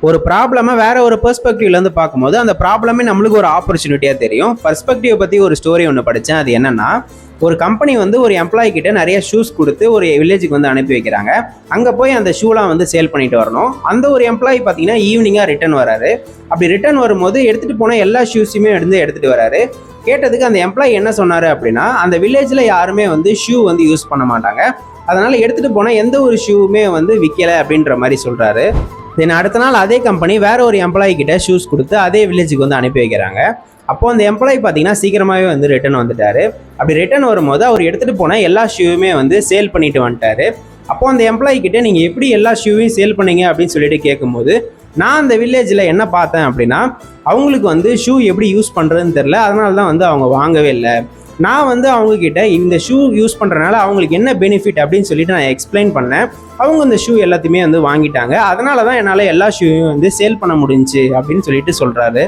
ஒரு ப்ராப்ளமை வேற ஒரு பெர்ஸ்பெக்டிவ்ல இருந்து பார்க்கும்போது அந்த ப்ராப்ளமே நம்மளுக்கு ஒரு ஆப்பர்ச்சுனிட்டியா தெரியும். பெர்ஸ்பெக்டிவ் பத்தி ஒரு ஸ்டோரி ஒன்று படித்தேன். அது என்னன்னா, ஒரு கம்பெனி வந்து ஒரு எம்ப்ளாயி கிட்ட நிறைய ஷூஸ் கொடுத்து ஒரு வில்லேஜுக்கு வந்து அனுப்பி வைக்கிறாங்க. அங்கே போய் அந்த ஷூலாம் வந்து சேல் பண்ணிட்டு வரணும். அந்த ஒரு எம்ப்ளாயி பார்த்தீங்கன்னா ஈவினிங்காக ரிட்டர்ன் வராரு. அப்படி ரிட்டர்ன் வரும்போது எடுத்துகிட்டு போன எல்லா ஷூஸுமே எடுத்துகிட்டு வராரு. கேட்டதுக்கு அந்த எம்ப்ளாயி என்ன சொன்னார் அப்படின்னா, அந்த வில்லேஜில் யாருமே வந்து ஷூ வந்து யூஸ் பண்ண மாட்டாங்க, அதனால எடுத்துகிட்டு போன எந்த ஒரு ஷூவுமே வந்து விற்கலை அப்படின்ற மாதிரி சொல்கிறாரு. தென் அடுத்த நாள் அதே கம்பெனி வேற ஒரு எம்ப்ளாயி கிட்ட ஷூஸ் கொடுத்து அதே வில்லேஜுக்கு வந்து அனுப்பி வைக்கிறாங்க. அப்போ அந்த எம்ப்ளாயி பார்த்தீங்கன்னா சீக்கிரமாகவே வந்து ரிட்டர்ன் வந்துட்டாரு. அப்படி ரிட்டர்ன் வரும்போது அவர் எடுத்துகிட்டு போன எல்லா ஷூவுமே வந்து சேல் பண்ணிட்டு வந்துட்டாரு. அப்போ அந்த எம்ப்ளாயி கிட்ட நீங்கள் எப்படி எல்லா ஷூவையும் சேல் பண்ணீங்க அப்படின்னு சொல்லிட்டு கேட்கும்போது, நான் அந்த வில்லேஜில் என்ன பார்த்தேன் அப்படின்னா, அவங்களுக்கு வந்து ஷூ எப்படி யூஸ் பண்ணுறதுன்னு தெரில, அதனால தான் வந்து அவங்க வாங்கவே இல்லை. நான் வந்து அவங்கக்கிட்ட இந்த ஷூ யூஸ் பண்ணுறதுனால அவங்களுக்கு என்ன பெனிஃபிட் அப்படின்னு சொல்லிட்டு நான் எக்ஸ்பிளைன் பண்ணேன். அவங்க இந்த ஷூ எல்லாத்தையுமே வந்து வாங்கிட்டாங்க. அதனால தான் என்னால் எல்லா ஷூவையும் வந்து சேல் பண்ண முடிஞ்சுச்சு அப்படின்னு சொல்லிட்டு சொல்கிறாரு.